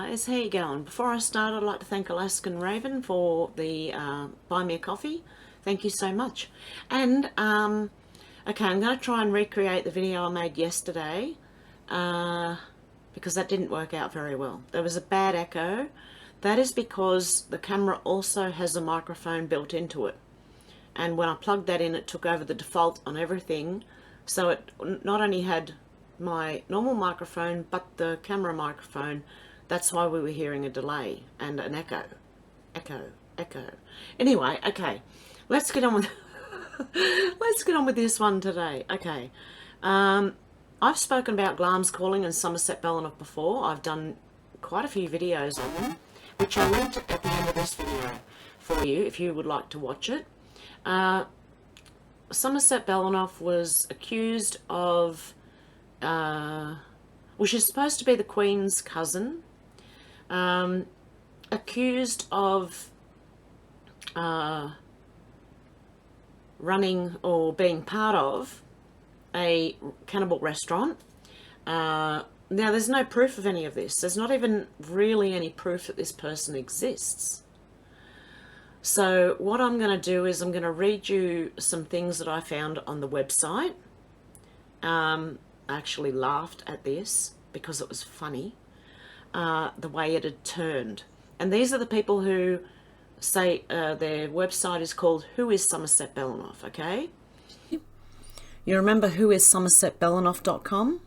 guys, how you going? Before I start, I'd like to thank Alaskan Raven for the buy me a coffee. Thank you so much. And okay, I'm going to try and recreate the video I made yesterday because that didn't work out very well. There was a bad echo. That is because the camera also has a microphone built into it, and when I plugged that in, it took over the default on everything, so it not only had my normal microphone but the camera microphone. That's why we were hearing a delay and an echo. Anyway, okay, let's get on with let's get on with this one today. Okay, I've spoken about Glamis calling and Somerset Belenoff before. I've done quite a few videos on them, which I linked at the end of this video for you if you would like to watch it. Somerset Belenoff was accused of, well, she's supposed to be the Queen's cousin, accused of running or being part of a cannibal restaurant. Now, there's no proof of any of this. There's not even really any proof that this person exists. So what I'm going to do is I'm going to read you some things that I found on the website. I actually laughed at this because it was funny, the way it had turned. And these are the people who say their website is called Who is Somerset Belenoff, okay? You remember whoissomersetbelenoff.com?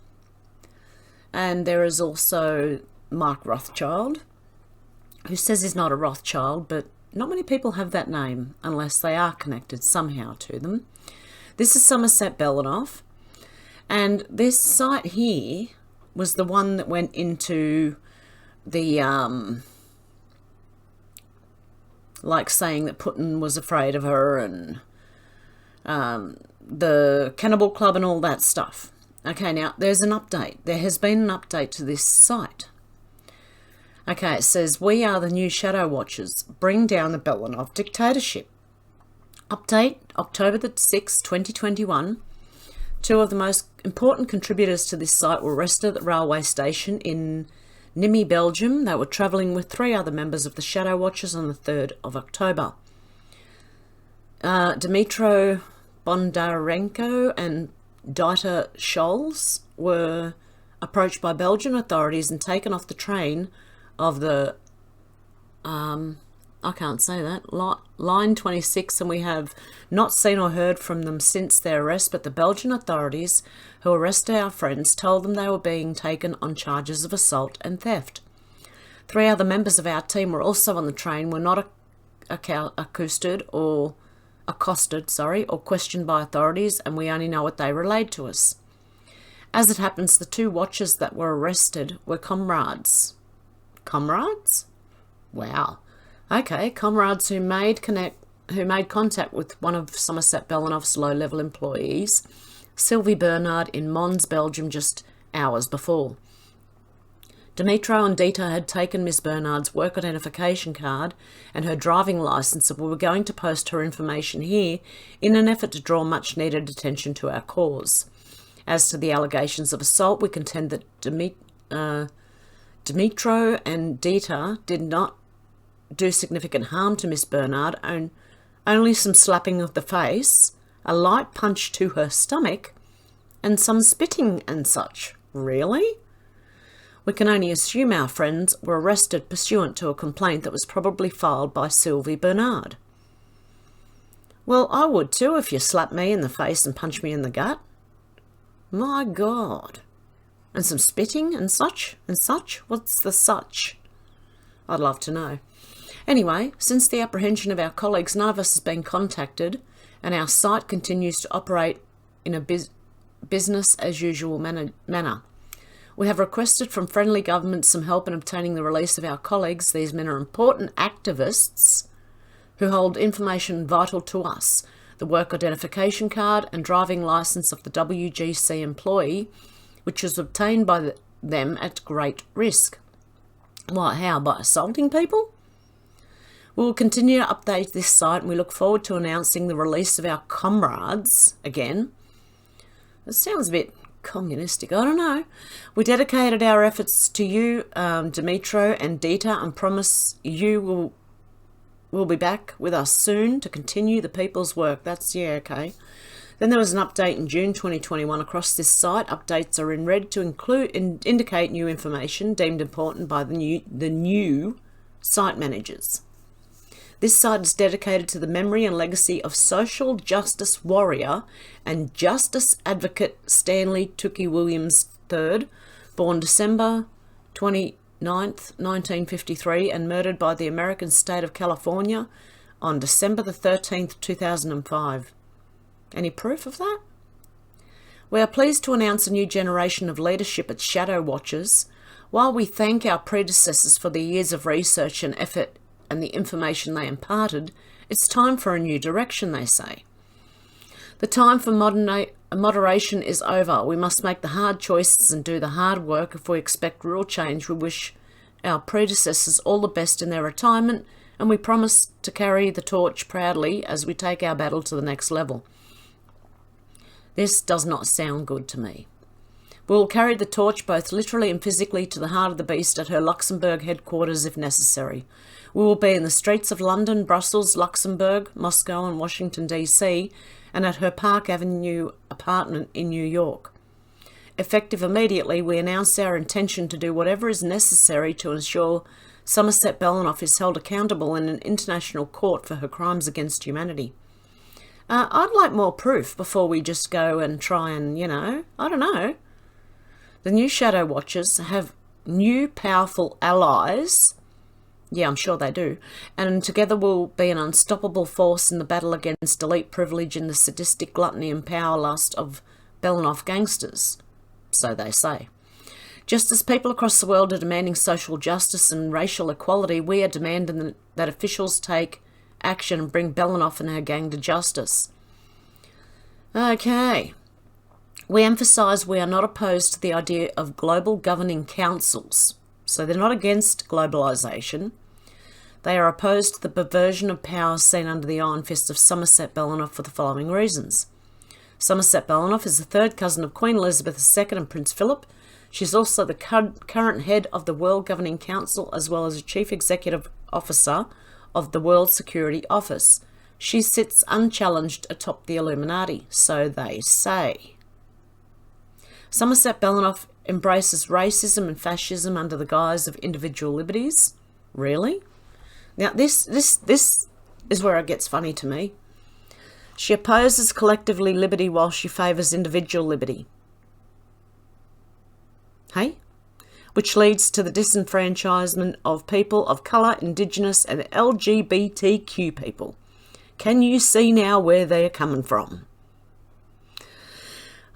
And there is also Mark Rothschild, who says he's not a Rothschild, but not many people have that name unless they are connected somehow to them. This is Somerset Belenoff, and this site here was the one that went into the like saying that Putin was afraid of her, and the Cannibal Club and all that stuff. Okay, now there's an update. There has been an update to this site. Okay, it says, "We are the new Shadow Watchers. Bring down the Belenoff dictatorship." Update, October the 6th, 2021. Two of the most important contributors to this site were arrested at the railway station in Nîmes, Belgium. They were travelling with 3 other members of the Shadow Watchers on the 3rd of October. Dmitro Bondarenko and Dieter Scholz were approached by Belgian authorities and taken off the train of the, I can't say that, line 26, and we have not seen or heard from them since their arrest, but the Belgian authorities who arrested our friends told them they were being taken on charges of assault and theft. 3 other members of our team were also on the train, were not accosted or questioned by authorities, and we only know what they relayed to us. As it happens, the 2 watchers that were arrested were comrades. Comrades? Wow. Okay, comrades who made contact with one of Somerset Belenoff's low-level employees, Sylvie Bernard, in Mons, Belgium, just hours before. Dimitro and Dieter had taken Miss Bernard's work identification card and her driving licence, and we were going to post her information here in an effort to draw much-needed attention to our cause. As to the allegations of assault, we contend that Dimitro and Dieter did not do significant harm to Miss Bernard, only some slapping of the face, a light punch to her stomach, and some spitting and such. Really? We can only assume our friends were arrested pursuant to a complaint that was probably filed by Sylvie Bernard. Well, I would too if you slapped me in the face and punched me in the gut. My God. And some spitting and such? What's the such? I'd love to know. Anyway, since the apprehension of our colleagues, none of us has been contacted, and our site continues to operate in a business as usual manner. We have requested from friendly governments some help in obtaining the release of our colleagues. These men are important activists who hold information vital to us: the work identification card and driving licence of the WGC employee, which was obtained by them at great risk. Why, how? By assaulting people? We will continue to update this site, and we look forward to announcing the release of our comrades again. It sounds a bit communistic, I don't know. We dedicated our efforts to you, Dimitro and Dita, and promise you will be back with us soon to continue the people's work. That's, yeah, okay. Then there was an update in June 2021 across this site. Updates are in red to indicate new information deemed important by the new site managers. This site is dedicated to the memory and legacy of social justice warrior and justice advocate Stanley Tookie Williams III, born December 29th, 1953, and murdered by the American state of California on December the 13th, 2005. Any proof of that? We are pleased to announce a new generation of leadership at Shadow Watchers. While we thank our predecessors for the years of research and effort and the information they imparted, it's time for a new direction, they say. The time for moderation is over. We must make the hard choices and do the hard work if we expect real change. We wish our predecessors all the best in their retirement, and we promise to carry the torch proudly as we take our battle to the next level. This does not sound good to me. We will carry the torch both literally and physically to the heart of the beast at her Luxembourg headquarters if necessary. We will be in the streets of London, Brussels, Luxembourg, Moscow and Washington DC, and at her Park Avenue apartment in New York. Effective immediately, we announce our intention to do whatever is necessary to ensure Somerset Belenoff is held accountable in an international court for her crimes against humanity. I'd like more proof before we just go and try and, I don't know. The new Shadow Watchers have new powerful allies. Yeah, I'm sure they do. And together we'll be an unstoppable force in the battle against elite privilege and the sadistic gluttony and power lust of Belenoff gangsters. So they say. Just as people across the world are demanding social justice and racial equality, we are demanding that officials take action and bring Belenoff and her gang to justice. Okay. We emphasise we are not opposed to the idea of global governing councils. So they're not against globalisation. They are opposed to the perversion of power seen under the iron fist of Somerset Belenoff for the following reasons. Somerset Belenoff is the third cousin of Queen Elizabeth II and Prince Philip. She's also the current head of the World Governing Council as well as a chief executive officer of the World Security Office. She sits unchallenged atop the Illuminati, so they say. Somerset Belenoff embraces racism and fascism under the guise of individual liberties. Really? Now, this is where it gets funny to me. She opposes collectively liberty while she favours individual liberty. Hey? Which leads to the disenfranchisement of people of colour, Indigenous and LGBTQ people. Can you see now where they are coming from?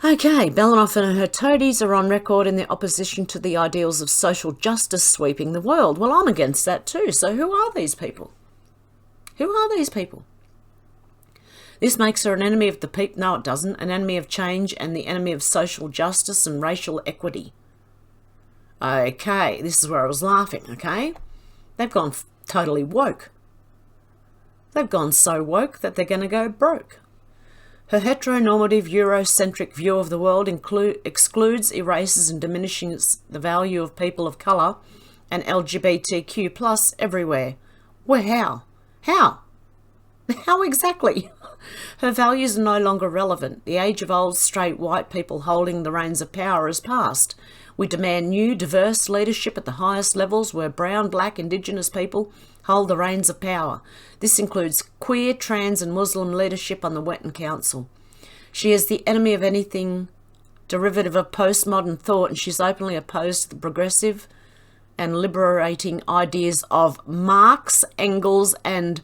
Okay, Belenoff and her toadies are on record in their opposition to the ideals of social justice sweeping the world. Well, I'm against that too. So who are these people? Who are these people? This makes her an enemy of the people. No, it doesn't. An enemy of change and the enemy of social justice and racial equity. Okay, this is where I was laughing, okay? They've gone totally woke. They've gone so woke that they're going to go broke. Her heteronormative Eurocentric view of the world excludes, erases and diminishes the value of people of colour and LGBTQ plus everywhere. Well, how? How? How exactly? Her values are no longer relevant. The age of old straight white people holding the reins of power is past. We demand new, diverse leadership at the highest levels where brown, black, Indigenous people hold the reins of power. This includes queer, trans and Muslim leadership on the Wetton Council. She is the enemy of anything derivative of postmodern thought, and she's openly opposed to the progressive and liberating ideas of Marx, Engels and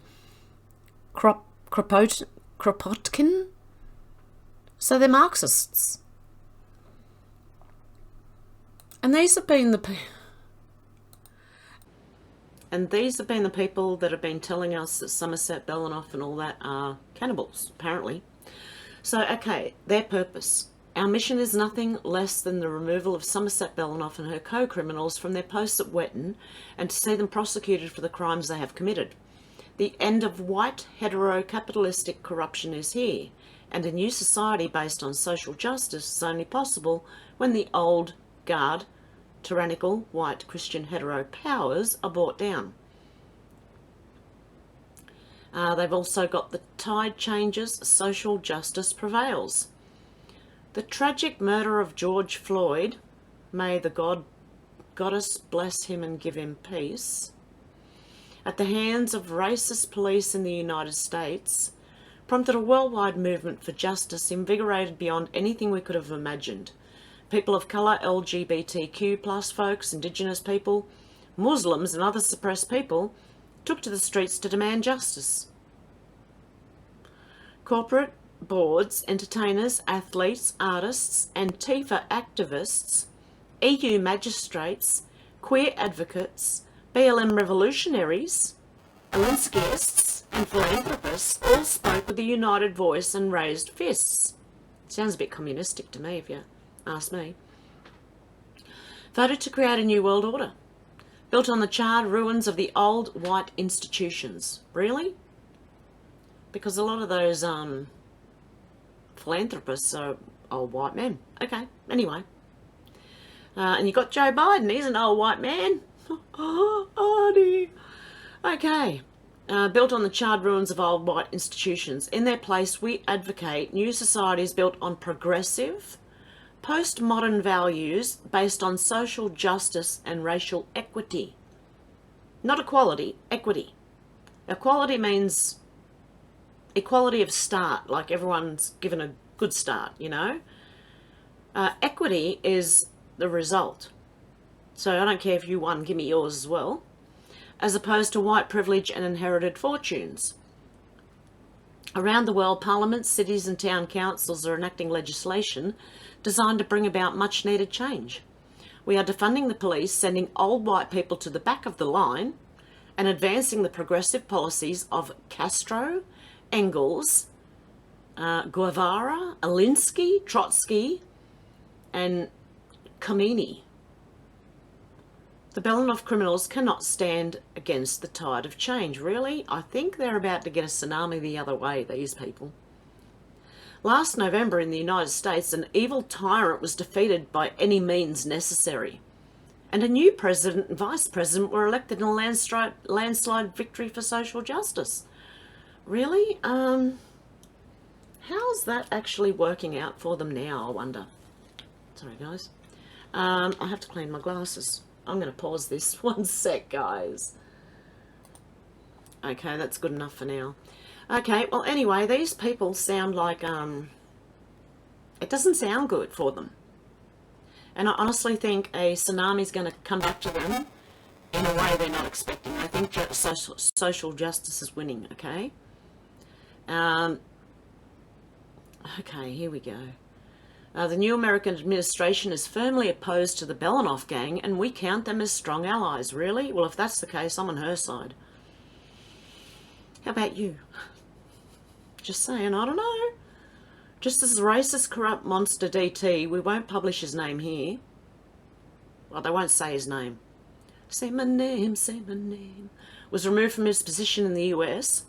Kropotkin. So they're Marxists. And these have been the people that have been telling us that Somerset Belenoff and all that are cannibals, apparently. So, okay, their purpose. Our mission is nothing less than the removal of Somerset Belenoff and her co-criminals from their posts at Wetton and to see them prosecuted for the crimes they have committed. The end of white, hetero, capitalistic corruption is here. And a new society based on social justice is only possible when the old guard, tyrannical, white, Christian, hetero powers are brought down. They've also got the tide changes, social justice prevails. The tragic murder of George Floyd, may the goddess bless him and give him peace, at the hands of racist police in the United States, prompted a worldwide movement for justice invigorated beyond anything we could have imagined. People of colour, LGBTQ+ folks, Indigenous people, Muslims and other suppressed people took to the streets to demand justice. Corporate boards, entertainers, athletes, artists, Antifa activists, EU magistrates, queer advocates, BLM revolutionaries, Alinskyists and philanthropists all spoke with a united voice and raised fists. Sounds a bit communistic to me, if you ask me. Voted to create a new world order, built on the charred ruins of the old white institutions. Really? Because a lot of those philanthropists are old white men. Okay, anyway. And you got Joe Biden, he's an old white man. Oh, dear. Okay. Built on the charred ruins of old white institutions. In their place, we advocate new societies built on progressive, postmodern values based on social justice and racial equity. Not equality, equity. Equality means equality of start, like everyone's given a good start, you know. Equity is the result. So I don't care if you won, give me yours as well. As opposed to white privilege and inherited fortunes. Around the world, parliaments, cities and town councils are enacting legislation designed to bring about much needed change. We are defunding the police, sending old white people to the back of the line, and advancing the progressive policies of Castro, Engels, Guevara, Alinsky, Trotsky, and Khomeini. The Belenoff criminals cannot stand against the tide of change. Really? I think they're about to get a tsunami the other way, these people. Last November in the United States, an evil tyrant was defeated by any means necessary. And a new president and vice president were elected in a landslide victory for social justice. Really? How's that actually working out for them now, I wonder? Sorry, guys. I have to clean my glasses. I'm going to pause this 1 sec, guys. Okay, that's good enough for now. Okay, well, anyway, these people sound like, it doesn't sound good for them. And I honestly think a tsunami's going to come back to them in a way they're not expecting. I think social justice is winning, okay? Okay, here we go. The new American administration is firmly opposed to the Belenoff gang, and we count them as strong allies. Really? Well, if that's the case, I'm on her side. How about you? Just saying, I don't know. Just as racist, corrupt monster DT, we won't publish his name here. Well, they won't say his name. Say my name, was removed from his position in the US.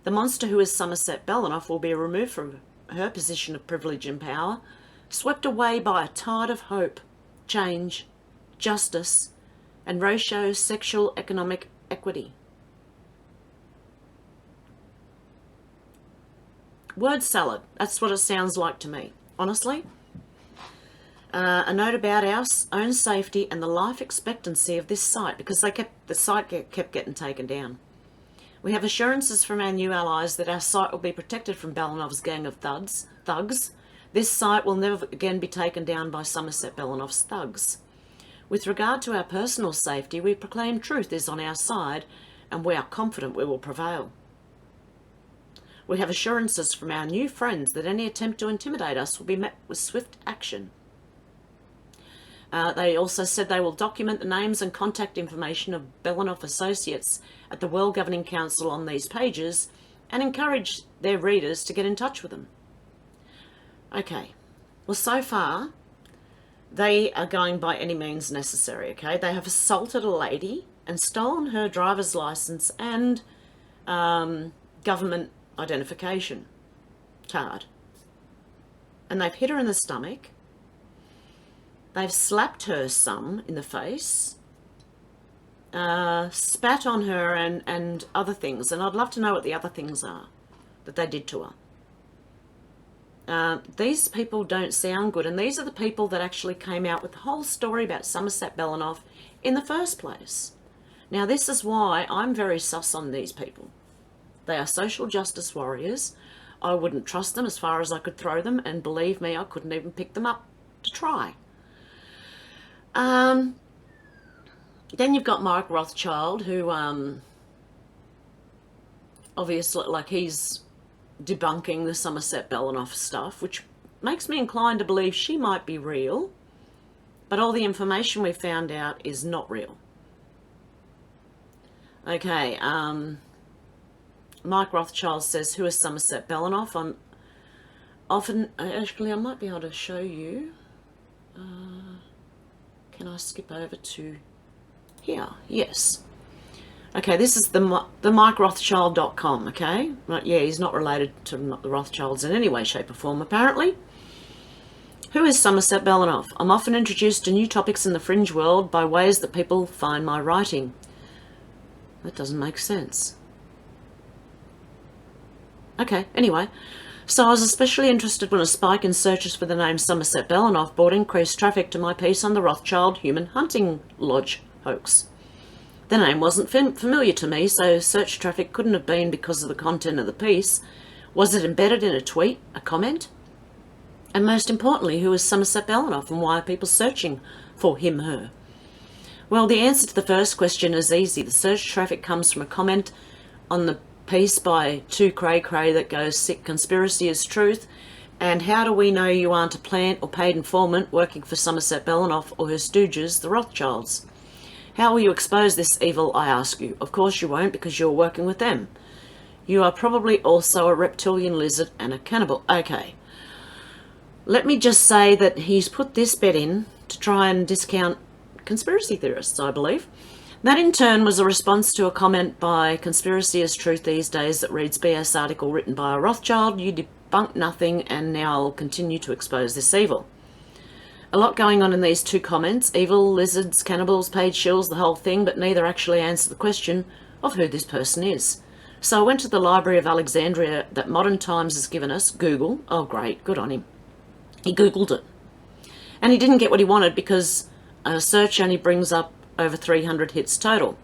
The monster who is Somerset Belenoff will be removed from her position of privilege and power, swept away by a tide of hope, change, justice, and racial, economic equity. Word salad, that's what it sounds like to me, honestly. A note about our own safety and the life expectancy of this site, because the site kept getting taken down. We have assurances from our new allies that our site will be protected from Belenoff's gang of thugs. This site will never again be taken down by Somerset Belenoff's thugs. With regard to our personal safety, we proclaim truth is on our side, and we are confident we will prevail. We have assurances from our new friends that any attempt to intimidate us will be met with swift action. They also said they will document the names and contact information of Belenoff associates at the World Governing Council on these pages and encourage their readers to get in touch with them. Okay, well, so far, they are going by any means necessary, okay? They have assaulted a lady and stolen her driver's license and government identification card. and they've hit her in the stomach. They've slapped her some in the face, spat on her and other things. And I'd love to know what the other things are that they did to her. These people don't sound good. And these are the people that actually came out with the whole story about Somerset Belenoff in the first place. Now, this is why I'm very sus on these people. They are social justice warriors. I wouldn't trust them as far as I could throw them. And believe me, I couldn't even pick them up to try. Then you've got Mike Rothschild, who obviously, like, he's debunking the Somerset Belenoff stuff, which makes me inclined to believe she might be real, but all the information we found out is not real. Okay, Mike Rothschild says, who is Somerset Belenoff? Actually, I might be able to show you. Can I skip over to here? Yes. Okay, this is the MikeRothschild.com, okay? Right, yeah, he's not related to the Rothschilds in any way, shape or form, apparently. Who is Somerset Belenoff? I'm often introduced to new topics in the fringe world by ways that people find my writing. That doesn't make sense. Okay, anyway. So I was especially interested when a spike in searches for the name Somerset Belenoff brought increased traffic to my piece on the Rothschild Human Hunting Lodge hoax. The name wasn't familiar to me, so search traffic couldn't have been because of the content of the piece. Was it embedded in a tweet, a comment? And most importantly, who is Somerset Belenoff and why are people searching for him, her? Well, the answer to the first question is easy. The search traffic comes from a comment on the piece by 2 Cray Cray that goes, sick conspiracy is truth, and how do we know you aren't a plant or paid informant working for Somerset Belenoff or her stooges, the Rothschilds? How will you expose this evil, I ask you? Of course you won't, because you're working with them. You are probably also a reptilian lizard and a cannibal. Okay. Let me just say that he's put this bit in to try and discount conspiracy theorists, I believe. That in turn was a response to a comment by Conspiracy is Truth These Days that reads, BS article written by a Rothschild, you debunked nothing and now I'll continue to expose this evil. A lot going on in these 2 comments, evil, lizards, cannibals, paid shills, the whole thing, but neither actually answer the question of who this person is. So I went to the Library of Alexandria that Modern Times has given us, Google. Oh great, good on him. He Googled it. And he didn't get what he wanted because a search only brings up over 300 hits total.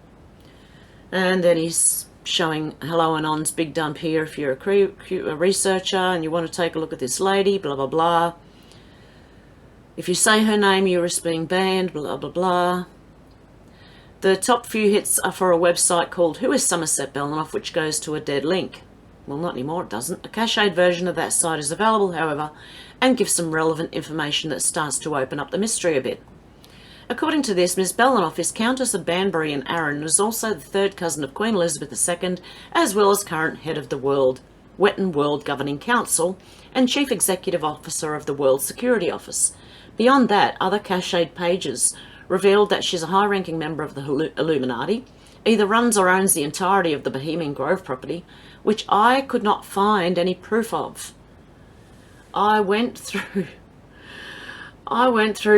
And then he's showing Hello Anon's big dump here if you're a researcher and you want to take a look at this lady, blah, blah, blah. If you say her name, you risk being banned, blah, blah, blah. The top few hits are for a website called Who is Somerset Belenoff, which goes to a dead link. Well, not anymore, it doesn't. A cached version of that site is available, however, and gives some relevant information that starts to open up the mystery a bit. According to this, Miss Belenoff is Countess of Banbury and Arran and is also the 3rd cousin of Queen Elizabeth II, as well as current head of the Wetton World Governing Council and Chief Executive Officer of the World Security Office. Beyond that, other cached pages revealed that she's a high-ranking member of the Illuminati, either runs or owns the entirety of the Bohemian Grove property, which I could not find any proof of. I went through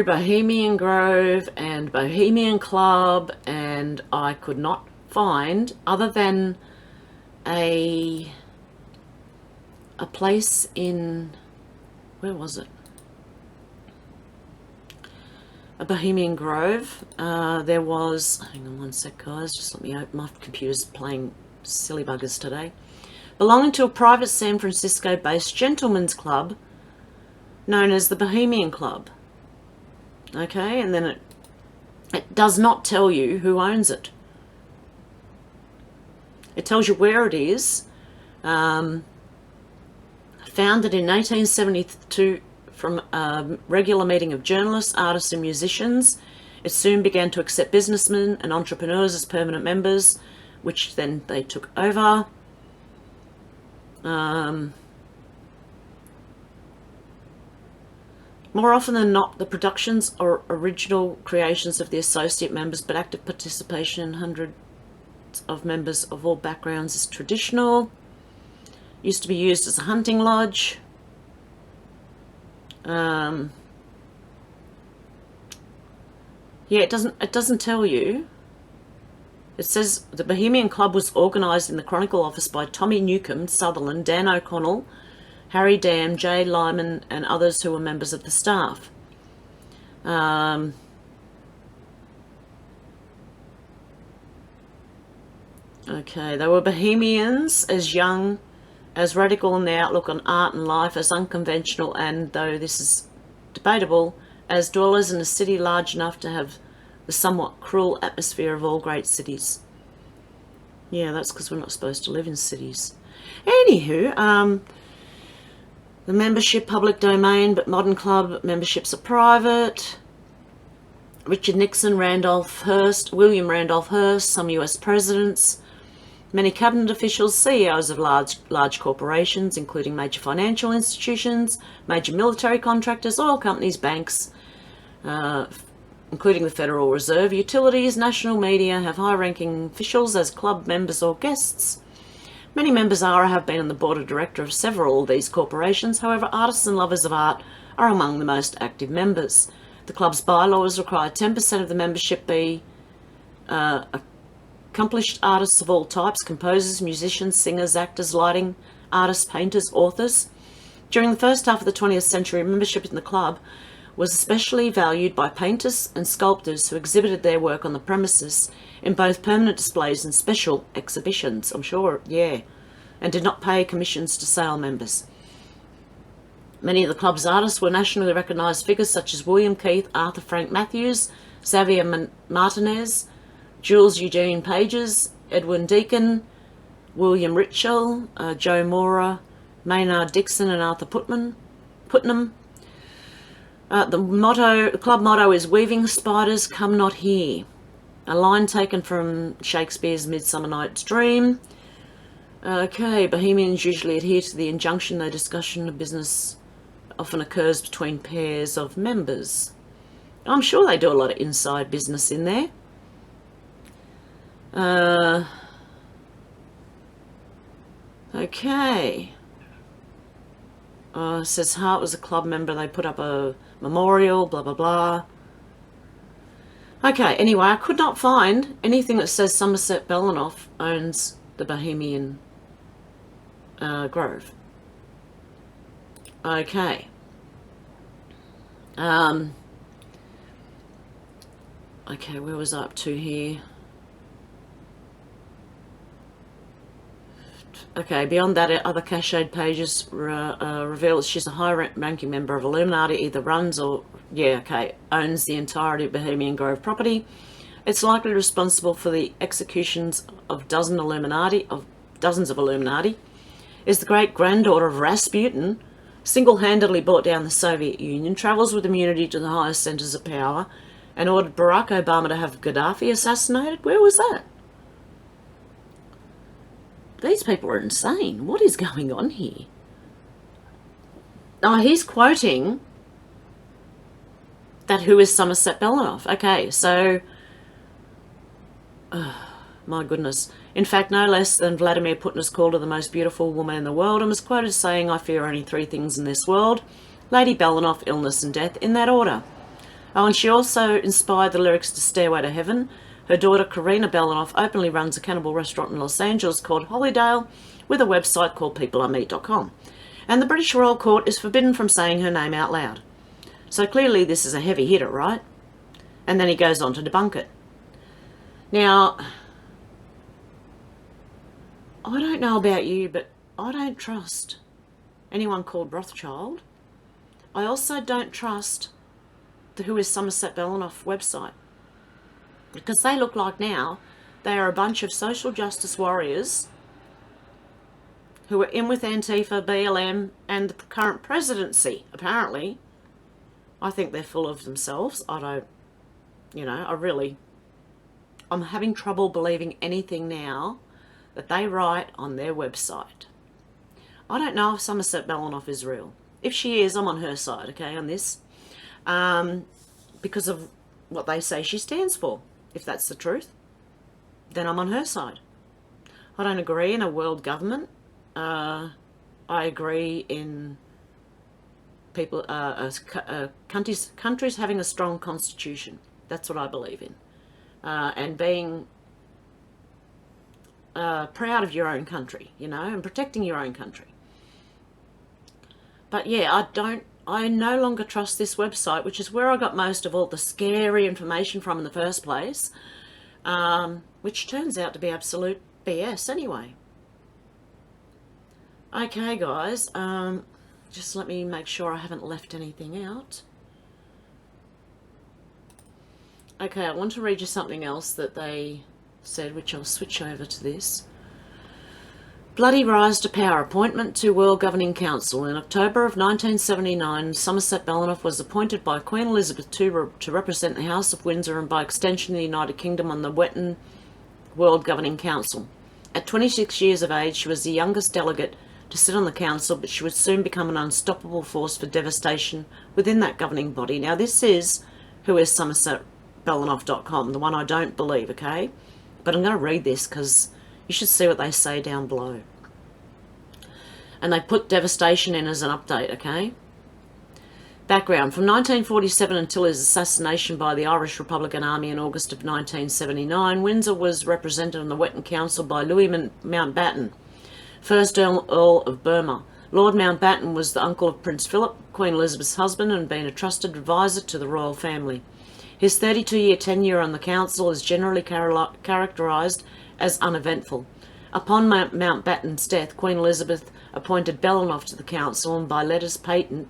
Bohemian Grove and Bohemian Club, and I could not find, other than a place in, where was it? A Bohemian Grove. There was, hang on one sec guys, just let me open, my computer's playing silly buggers today. Belonging to a private San Francisco based gentlemen's club known as the Bohemian Club. Okay, and then it does not tell you who owns it. It tells you where it is. Founded in 1872 from a regular meeting of journalists, artists and musicians. It soon began to accept businessmen and entrepreneurs as permanent members, which then they took over. More often than not, the productions are original creations of the associate members, but active participation in hundreds of members of all backgrounds is traditional. Used to be used as a hunting lodge. Yeah, it doesn't tell you. It says the Bohemian Club was organised in the Chronicle office by Tommy Newcombe, Sutherland, Dan O'Connell, Harry Dam, Jay Lyman, and others who were members of the staff. Okay, they were Bohemians, as young, as radical in their outlook on art and life, as unconventional, and, though this is debatable, as dwellers in a city large enough to have the somewhat cruel atmosphere of all great cities. Yeah, that's because we're not supposed to live in cities. Anywho, the membership public domain, but modern club memberships are private. Richard Nixon, Randolph Hearst, William Randolph Hearst, some US presidents, many cabinet officials, CEOs of large corporations, including major financial institutions, major military contractors, oil companies, banks, including the Federal Reserve, utilities, national media, have high-ranking officials as club members or guests. Many members are or have been on the board of directors of several of these corporations. However, artists and lovers of art are among the most active members. The club's bylaws require 10% of the membership be accomplished artists of all types: composers, musicians, singers, actors, lighting artists, painters, authors. During the first half of the 20th century, membership in the club was especially valued by painters and sculptors who exhibited their work on the premises in both permanent displays and special exhibitions. I'm sure, yeah, and did not pay commissions to sale members. Many of the club's artists were nationally recognised figures such as William Keith, Arthur Frank Matthews, Xavier Martinez, Jules Eugene Pages, Edwin Deacon, William Ritchell, Joe Mora, Maynard Dixon, and Arthur Putnam. The club motto is "Weaving spiders, come not here," a line taken from Shakespeare's Midsummer Night's Dream. Okay, Bohemians usually adhere to the injunction, though discussion of business often occurs between pairs of members. I'm sure they do a lot of inside business in there. Okay. Says Hart was a club member. They put up a memorial, blah, blah, blah. Okay, anyway, I could not find anything that says Somerset Belenoff owns the Bohemian Grove. Okay. Okay, where was I up to here? Okay, beyond that, other cached pages reveal that she's a high-ranking member of Illuminati, either runs or, owns the entirety of Bohemian Grove property. It's likely responsible for the executions of dozens of Illuminati, is the great-granddaughter of Rasputin, single-handedly brought down the Soviet Union, travels with immunity to the highest centres of power, and ordered Barack Obama to have Gaddafi assassinated. Where was that? These people are insane. What is going on here? Oh, he's quoting that who is Somerset Belenoff. Okay, so, my goodness. In fact, no less than Vladimir Putin is called her the most beautiful woman in the world and was quoted as saying, "I fear only three things in this world: Lady Belenoff, illness and death," in that order. Oh, and she also inspired the lyrics to Stairway to Heaven. Her daughter, Karina Belenoff, openly runs a cannibal restaurant in Los Angeles called Hollydale, with a website called peopleimeet.com. And the British Royal Court is forbidden from saying her name out loud. So clearly this is a heavy hitter, right? And then he goes on to debunk it. Now, I don't know about you, but I don't trust anyone called Rothschild. I also don't trust the Who is Somerset Belenoff website. Because they look like now they are a bunch of social justice warriors who are in with Antifa, BLM, and the current presidency, apparently. I think they're full of themselves. I'm having trouble believing anything now that they write on their website. I don't know if Somerset Belenoff is real. If she is, I'm on her side, okay, on this. Because of what they say she stands for. If that's the truth, then I'm on her side. I don't agree in a world government. I agree in people, countries having a strong constitution. That's what I believe in. And being proud of your own country, you know, and protecting your own country. But yeah, I no longer trust this website, which is where I got most of all the scary information from in the first place, which turns out to be absolute BS anyway. Okay, guys, just let me make sure I haven't left anything out. Okay, I want to read you something else that they said, which I'll switch over to this. Bloody rise to power. Appointment to World Governing Council. In October of 1979, Somerset Belenoff was appointed by Queen Elizabeth II to represent the House of Windsor and by extension the United Kingdom on the Wetton World Governing Council. At 26 years of age, she was the youngest delegate to sit on the council, but she would soon become an unstoppable force for devastation within that governing body. Now, this is who is SomersetBelenoff.com, the one I don't believe, okay? But I'm going to read this because you should see what they say down below. And they put devastation in as an update, okay? Background. From 1947 until his assassination by the Irish Republican Army in August of 1979, Windsor was represented on the Wetton Council by Louis Mountbatten, 1st Earl of Burma. Lord Mountbatten was the uncle of Prince Philip, Queen Elizabeth's husband, and been a trusted advisor to the royal family. His 32-year tenure on the council is generally characterised as uneventful. Upon Mountbatten's death, Queen Elizabeth appointed Belenoff to the council and by letters patent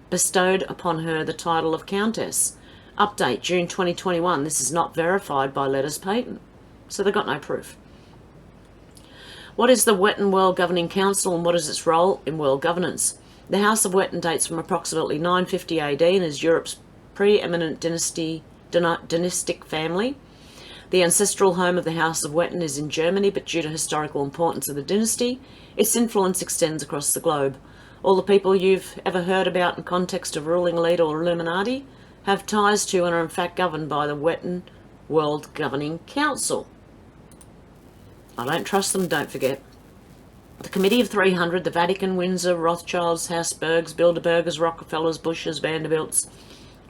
bestowed upon her the title of Countess. Update, June 2021. This is not verified by letters patent, so they've got no proof. What is the Wetton World Governing Council and what is its role in world governance? The House of Wetton dates from approximately 950 AD and is Europe's preeminent dynastic family. The ancestral home of the House of Wetton is in Germany, but due to historical importance of the dynasty, its influence extends across the globe. All the people you've ever heard about in context of ruling elite or Illuminati have ties to and are in fact governed by the Wetton World Governing Council. I don't trust them, don't forget. The Committee of 300, the Vatican, Windsor, Rothschilds, Habsburgs, Bilderbergers, Rockefellers, Bushes, Vanderbilts,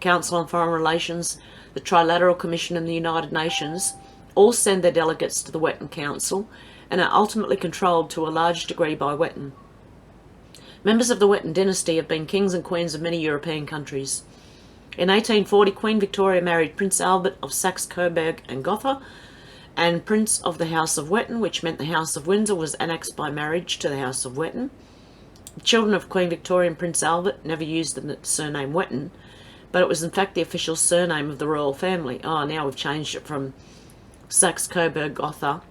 Council on Foreign Relations, the Trilateral Commission and the United Nations all send their delegates to the Wetton Council and are ultimately controlled to a large degree by Wetton. Members of the Wetton dynasty have been kings and queens of many European countries. In 1840, Queen Victoria married Prince Albert of Saxe-Coburg and Gotha, and Prince of the House of Wetton, which meant the House of Windsor was annexed by marriage to the House of Wetton. The children of Queen Victoria and Prince Albert never used the surname Wetton, but it was in fact the official surname of the royal family. Oh, now we've changed it from Saxe-Coburg, Gotha,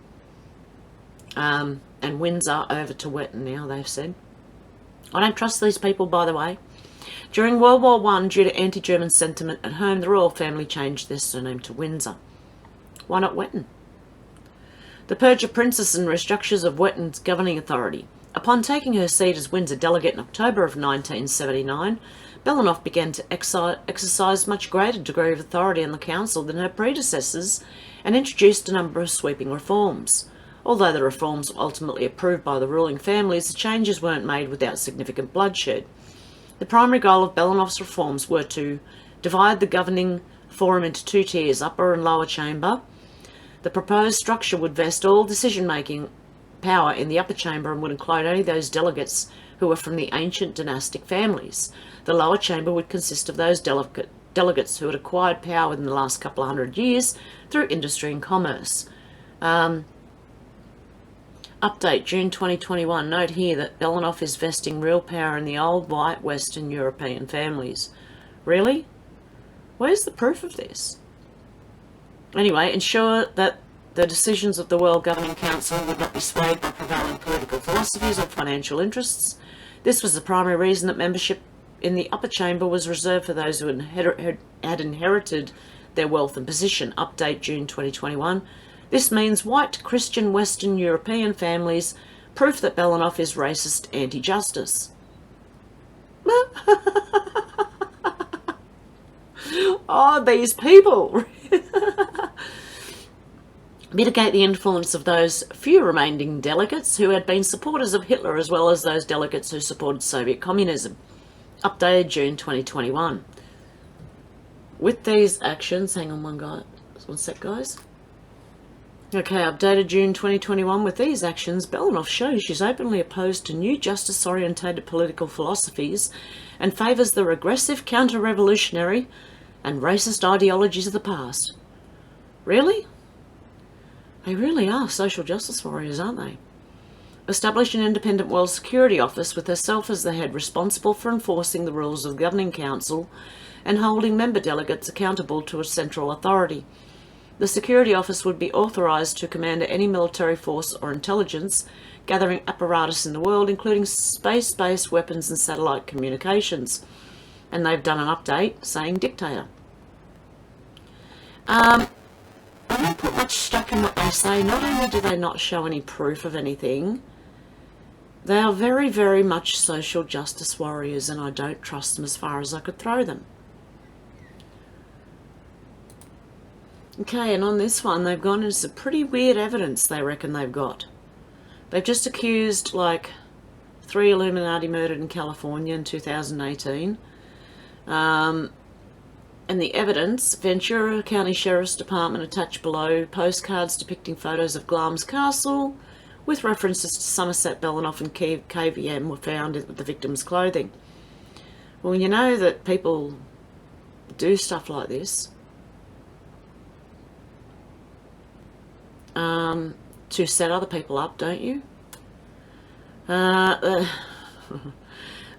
and Windsor over to Wetton now, they've said. I don't trust these people, by the way. During World War I, due to anti-German sentiment at home, the royal family changed their surname to Windsor. Why not Wetton? The purge of princes and restructures of Wetton's governing authority. Upon taking her seat as Windsor delegate in October of 1979, Belenoff began to exercise much greater degree of authority in the council than her predecessors and introduced a number of sweeping reforms. Although the reforms were ultimately approved by the ruling families, the changes weren't made without significant bloodshed. The primary goal of Belenoff's reforms were to divide the governing forum into two tiers, upper and lower chamber. The proposed structure would vest all decision-making power in the upper chamber and would include only those delegates who were from the ancient dynastic families. The lower chamber would consist of those delegates who had acquired power within the last couple of hundred years through industry and commerce. Update, June 2021. Note here that Belenoff is vesting real power in the old white Western European families. Really? Where's the proof of this? Anyway, ensure that the decisions of the World Governing Council would not be swayed by prevailing political philosophies or financial interests. This was the primary reason that membership in the upper chamber was reserved for those who had inherited their wealth and position. Update, June 2021. This means white Christian Western European families, proof that Belenoff is racist anti-justice. Oh, these people! Mitigate the influence of those few remaining delegates who had been supporters of Hitler, as well as those delegates who supported Soviet communism. updated June 2021. With these actions, hang on one sec guys. Okay, updated June 2021. With these actions, Belenoff shows she's openly opposed to new justice-orientated political philosophies and favours the regressive, counter-revolutionary and racist ideologies of the past. Really? They really are social justice warriors, aren't they? Establish an independent World Security Office with herself as the head, responsible for enforcing the rules of the Governing Council and holding member delegates accountable to a central authority. The Security Office would be authorised to command any military force or intelligence gathering apparatus in the world, including space-based weapons and satellite communications. And they've done an update saying dictator. I don't put much stock in what they say. Not only do they not show any proof of anything, they are very, very much social justice warriors, and I don't trust them as far as I could throw them. Okay, and on this one, they've gone into some pretty weird evidence they reckon they've got. They've just accused, like, 3 Illuminati murdered in California in 2018. And the evidence, Ventura County Sheriff's Department attached below postcards depicting photos of Glamis Castle with references to Somerset, Belenoff and KVM were found with the victim's clothing. Well, you know that people do stuff like this to set other people up, don't you?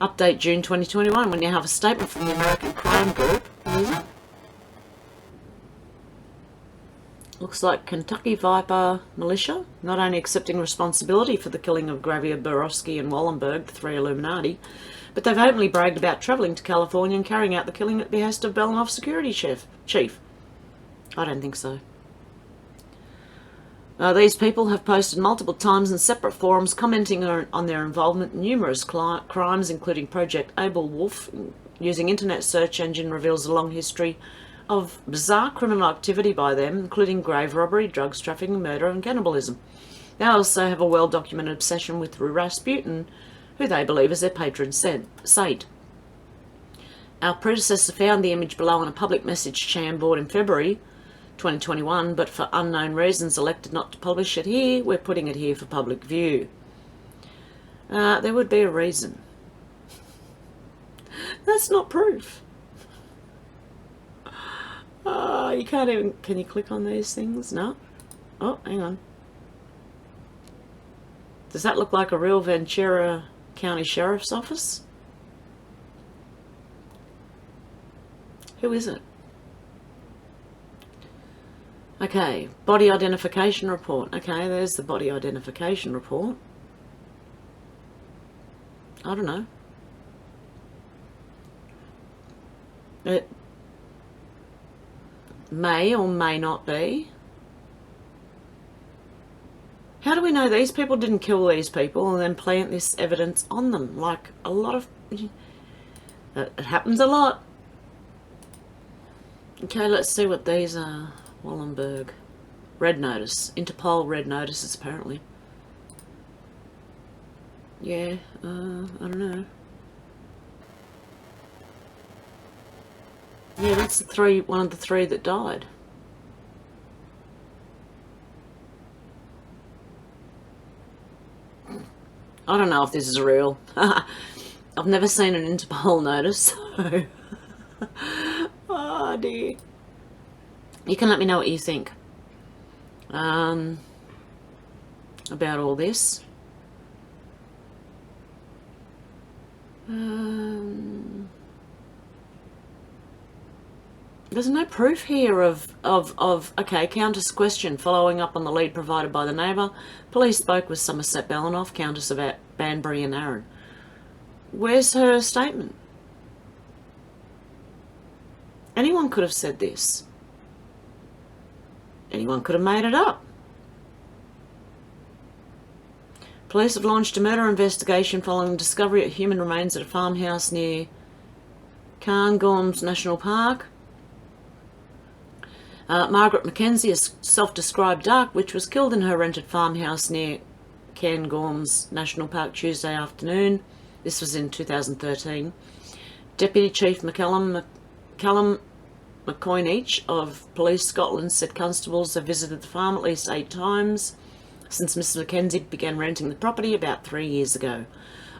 Update June 2021, when you have a statement from the American Crime Group. What is it? Looks like Kentucky Viper Militia, not only accepting responsibility for the killing of Gravier, Borowski and Wallenberg, the 3 Illuminati, but they've openly bragged about travelling to California and carrying out the killing at the behest of Belenoff security chief. I don't think so. These people have posted multiple times in separate forums commenting on their involvement in numerous crimes, including Project Able Wolf. Using internet search engine reveals a long history of bizarre criminal activity by them, including grave robbery, drugs trafficking, murder and cannibalism. They also have a well-documented obsession with Rasputin, who they believe is their patron saint. Our predecessor found the image below on a public message chain board in February 2021, but for unknown reasons elected not to publish it here. We're putting it here for public view. There would be a reason. That's not proof. You can't even... Can you click on these things? No? Oh, hang on. Does that look like a real Ventura County Sheriff's Office? Who is it? Okay, body identification report. Okay, there's the body identification report. I don't know. It may or may not be. How do we know these people didn't kill these people and then plant this evidence on them? Like a lot of... It happens a lot. Okay, let's see what these are. Wallenberg. Red notice. Interpol red notices, apparently. Yeah, I don't know. Yeah, that's one of the 3 that died. I don't know if this is real. I've never seen an Interpol notice, so... Oh dear. You can let me know what you think about all this. There's no proof here of okay, Countess question. Following up on the lead provided by the neighbour, police spoke with Somerset Belenoff, Countess of Banbury and Arran. Where's her statement? Anyone could have said this. Anyone could have made it up. Police have launched a murder investigation following the discovery of human remains at a farmhouse near Cairngorms National Park. Margaret Mackenzie, a self-described dark witch, was killed in her rented farmhouse near Cairngorms National Park Tuesday afternoon. This was in 2013. Deputy Chief Callum McCoynich of Police Scotland said constables have visited the farm at least 8 times since Mrs Mackenzie began renting the property about 3 years ago.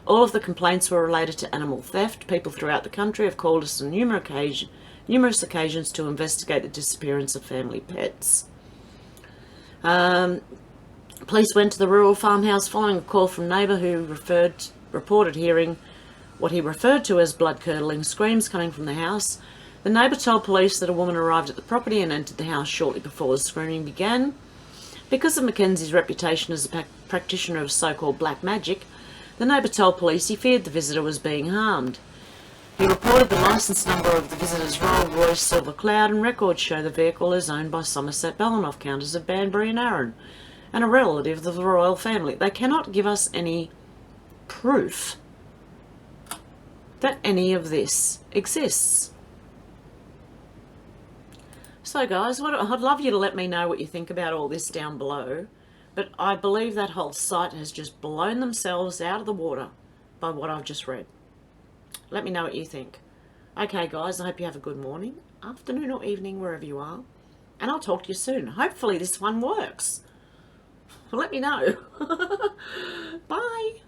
All of the complaints were related to animal theft. People throughout the country have called us on numerous occasions to investigate the disappearance of family pets. Police went to the rural farmhouse following a call from a neighbour who reported hearing what he referred to as blood-curdling screams coming from the house. The neighbour told police that a woman arrived at the property and entered the house shortly before the screaming began. Because of Mackenzie's reputation as a practitioner of so-called black magic, the neighbour told police he feared the visitor was being harmed. He reported the licence number of the visitor's Rolls Royce Silver Cloud, and records show the vehicle is owned by Somerset Belenoff counters of Banbury and Arran, and a relative of the royal family. They cannot give us any proof that any of this exists. So guys, I'd love you to let me know what you think about all this down below, but I believe that whole site has just blown themselves out of the water by what I've just read. Let me know what you think. Okay guys, I hope you have a good morning, afternoon or evening, wherever you are, and I'll talk to you soon. Hopefully this one works. Let me know. Bye.